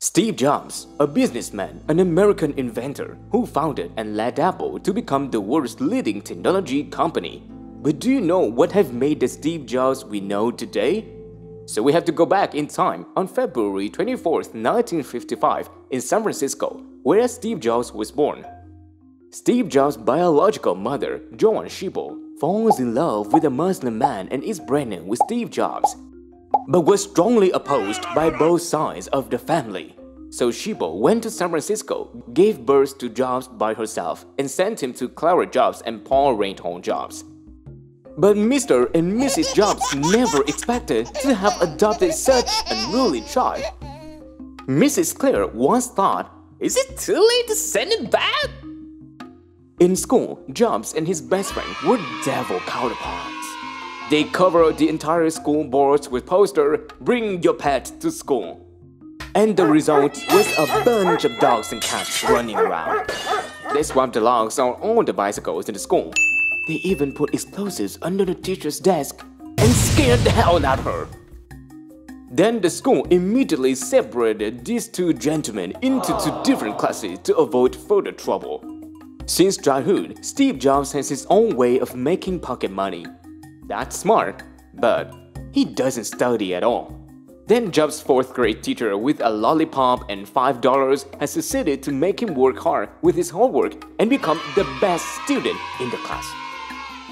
Steve Jobs, a businessman, an American inventor who founded and led Apple to become the world's leading technology company. But do you know what have made the Steve Jobs we know today? So we have to go back in time on February 24, 1955 in San Francisco, where Steve Jobs was born. Steve Jobs' biological mother, Joan Schiebel, falls in love with a Muslim man and is pregnant with Steve Jobs, but was strongly opposed by both sides of the family. So Schiebel went to San Francisco, gave birth to Jobs by herself, and sent him to Clara Jobs and Paul Reinhold Jobs. But Mr. and Mrs. Jobs never expected to have adopted such an unruly child. Mrs. Claire once thought, "Is it too late to send him back?" In school, Jobs and his best friend were devil counterparts. They covered the entire school boards with posters, "Bring your pet to school." And the result was a bunch of dogs and cats running around. They swapped the logs on all the bicycles in the school. They even put explosives under the teacher's desk and scared the hell out of her. Then the school immediately separated these two gentlemen into two different classes to avoid further trouble. Since childhood, Steve Jobs has his own way of making pocket money. That's smart, but he doesn't study at all. Then Jobs' fourth-grade teacher with a lollipop and $5 has succeeded to make him work hard with his homework and become the best student in the class.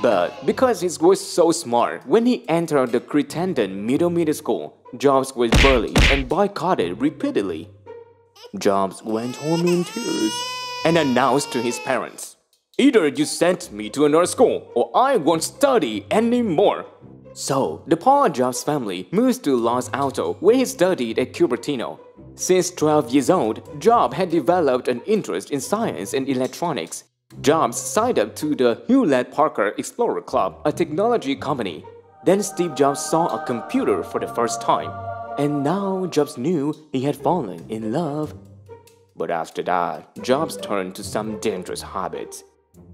But because he was so smart, when he entered the Crittenden Middle School, Jobs was bullied and boycotted repeatedly. Jobs went home in tears and announced to his parents, "Either you send me to another school or I won't study anymore." So, the Paul Jobs family moved to Los Altos, where he studied at Cupertino. Since 12 years old, Jobs had developed an interest in science and electronics. Jobs signed up to the Hewlett-Packard Explorer Club, a technology company. Then Steve Jobs saw a computer for the first time, and now Jobs knew he had fallen in love. But after that, Jobs turned to some dangerous habits.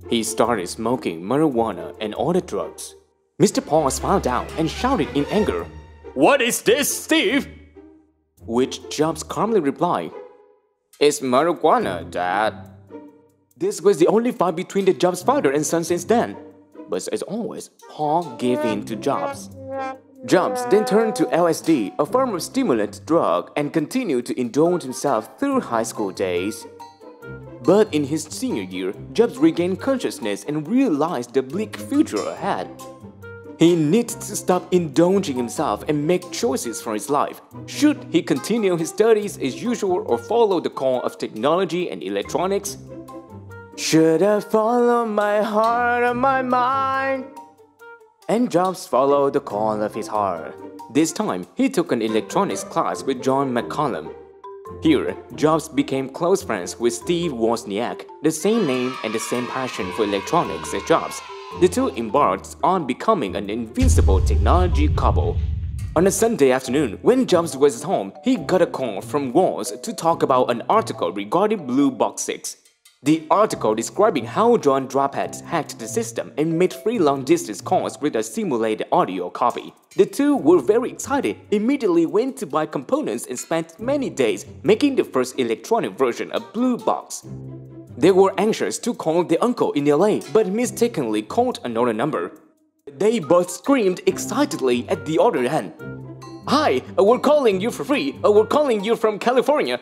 He started smoking marijuana and other drugs. Mr. Paul found out and shouted in anger, "What is this, Steve?" Which Jobs calmly replied, "It's marijuana, Dad." This was the only fight between the Jobs father and son since then. But as always, Paul gave in to Jobs. Jobs then turned to LSD, a form of stimulant drug, and continued to indulge himself through high school days. But in his senior year, Jobs regained consciousness and realized the bleak future ahead. He needed to stop indulging himself and make choices for his life. Should he continue his studies as usual or follow the call of technology and electronics? Should I follow my heart or my mind? And Jobs followed the call of his heart. This time, he took an electronics class with John McCollum. Here, Jobs became close friends with Steve Wozniak, the same name and the same passion for electronics as Jobs. The two embarked on becoming an invincible technology couple. On a Sunday afternoon, when Jobs was at home, he got a call from Woz to talk about an article regarding Blue Box 6. The article describing how John Drophead hacked the system and made free long-distance calls with a simulated audio copy. The two were very excited, immediately went to buy components and spent many days making the first electronic version of Blue Box. They were anxious to call their uncle in LA, but mistakenly called another number. They both screamed excitedly at the other end. "Hi, we're calling you for free. We're calling you from California,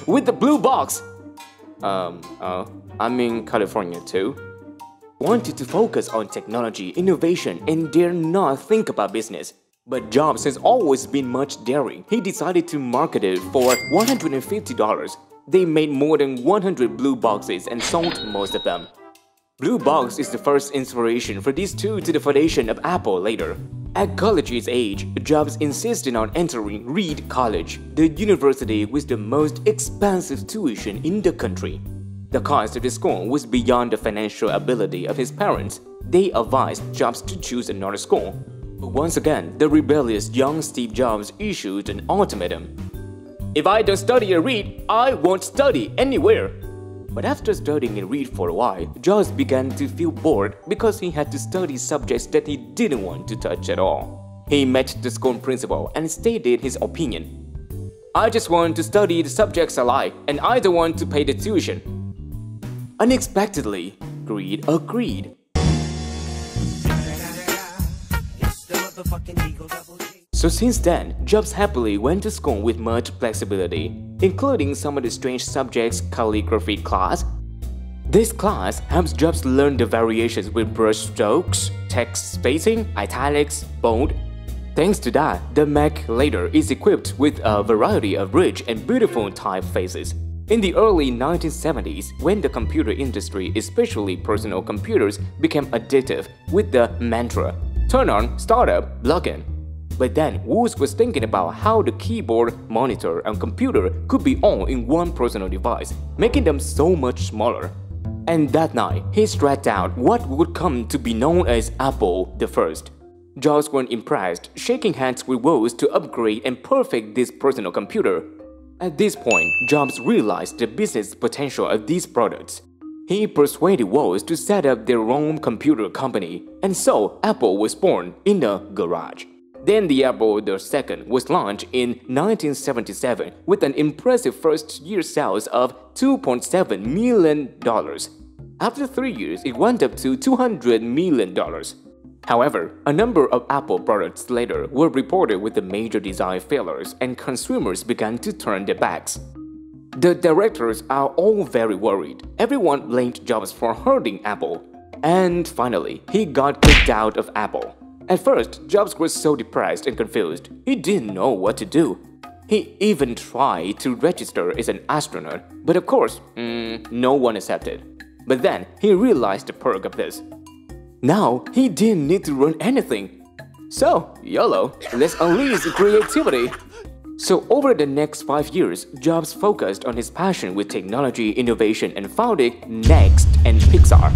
with the Blue Box." I'm in California too. Wanted to focus on technology, innovation, and dare not think about business. But Jobs has always been much daring. He decided to market it for $150. They made more than 100 Blue Boxes and sold most of them. Blue Box is the first inspiration for these two to the foundation of Apple later. At college age, Jobs insisted on entering Reed College, the university with the most expensive tuition in the country. The cost of the school was beyond the financial ability of his parents. They advised Jobs to choose another school. But once again, the rebellious young Steve Jobs issued an ultimatum. "If I don't study at Reed, I won't study anywhere." But after studying in Reed for a while, Jobs began to feel bored because he had to study subjects that he didn't want to touch at all. He met the school principal and stated his opinion. I just want to study the subjects I like, and I don't want to pay the tuition. Unexpectedly, Greed agreed. So since then, Jobs happily went to school with much flexibility, including some of the strange subjects calligraphy class. This class helps Jobs learn the variations with brush strokes, text spacing, italics, bold. Thanks to that, the Mac later is equipped with a variety of rich and beautiful typefaces. In the early 1970s, when the computer industry, especially personal computers, became addictive with the mantra, turn on, start up, log in. But then Woos was thinking about how the keyboard, monitor, and computer could be all in one personal device, making them so much smaller. And that night, he stretched out what would come to be known as Apple the First. Jobs weren't impressed, shaking hands with Woos to upgrade and perfect this personal computer. At this point, Jobs realized the business potential of these products. He persuaded Woos to set up their own computer company, and so Apple was born in a garage. Then the Apple II was launched in 1977 with an impressive first-year sales of $2.7 million. After 3 years, it went up to $200 million. However, a number of Apple products later were reported with the major design failures, and consumers began to turn their backs. The directors are all very worried. Everyone blamed Jobs for hurting Apple. And finally, he got kicked out of Apple. At first, Jobs was so depressed and confused, he didn't know what to do. He even tried to register as an astronaut, but of course, no one accepted. But then, he realized the perk of this. Now, he didn't need to run anything. So, YOLO, let's unleash creativity. So over the next 5 years, Jobs focused on his passion with technology innovation and founded Next and Pixar.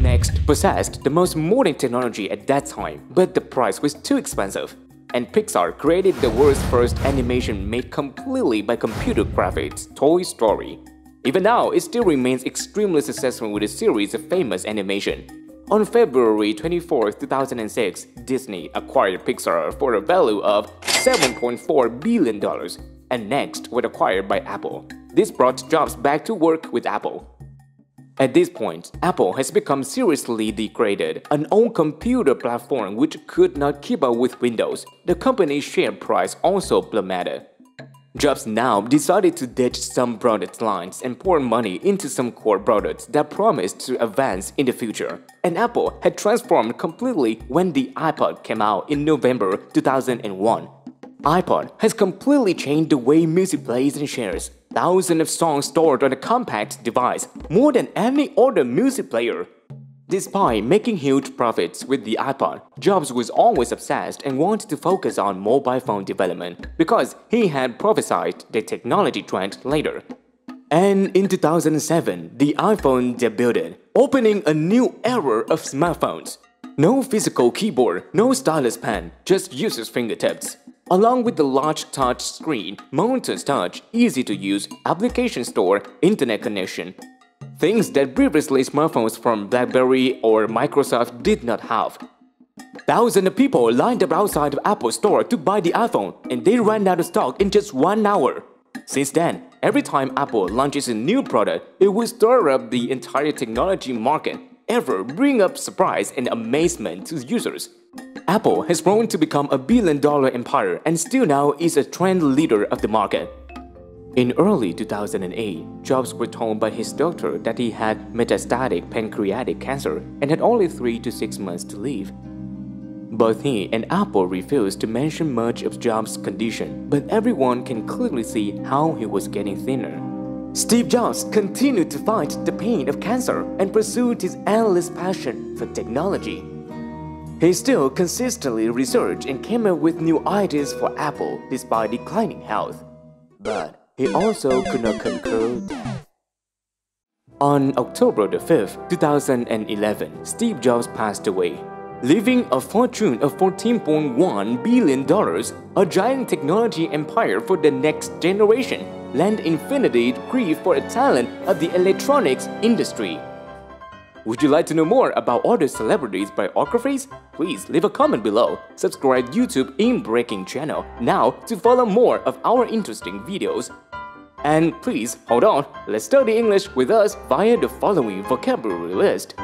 Next possessed the most modern technology at that time, but the price was too expensive. And Pixar created the world's first animation made completely by computer graphics, Toy Story. Even now, it still remains extremely successful with a series of famous animation. On February 24, 2006, Disney acquired Pixar for a value of $7.4 billion, and Next was acquired by Apple. This brought Jobs back to work with Apple. At this point, Apple has become seriously degraded, an old computer platform which could not keep up with Windows. The company's share price also plummeted. Jobs now decided to ditch some product lines and pour money into some core products that promised to advance in the future. And Apple had transformed completely when the iPod came out in November 2001. iPod has completely changed the way music plays and shares. Thousands of songs stored on a compact device, more than any other music player. Despite making huge profits with the iPod, Jobs was always obsessed and wanted to focus on mobile phone development because he had prophesied the technology trend later. And in 2007, the iPhone debuted, opening a new era of smartphones. No physical keyboard, no stylus pen, just users' fingertips. Along with the large touch screen, Mountain Touch, easy to use, application store, internet connection. Things that previously smartphones from BlackBerry or Microsoft did not have. Thousands of people lined up outside the Apple store to buy the iPhone, and they ran out of stock in just 1 hour. Since then, every time Apple launches a new product, it will stir up the entire technology market, ever bring up surprise and amazement to users. Apple has grown to become a billion-dollar empire and still now is a trend leader of the market. In early 2008, Jobs was told by his doctor that he had metastatic pancreatic cancer and had only 3 to 6 months to live. Both he and Apple refused to mention much of Jobs' condition, but everyone can clearly see how he was getting thinner. Steve Jobs continued to fight the pain of cancer and pursued his endless passion for technology. He still consistently researched and came up with new ideas for Apple despite declining health. But he also could not conquer death. On October 5, 2011, Steve Jobs passed away, leaving a fortune of $14.1 billion, a giant technology empire for the next generation, lent infinity grief for a talent of the electronics industry. Would you like to know more about other celebrities' biographies? Please leave a comment below. Subscribe YouTube In Breaking channel now to follow more of our interesting videos. And please hold on, let's study English with us via the following vocabulary list.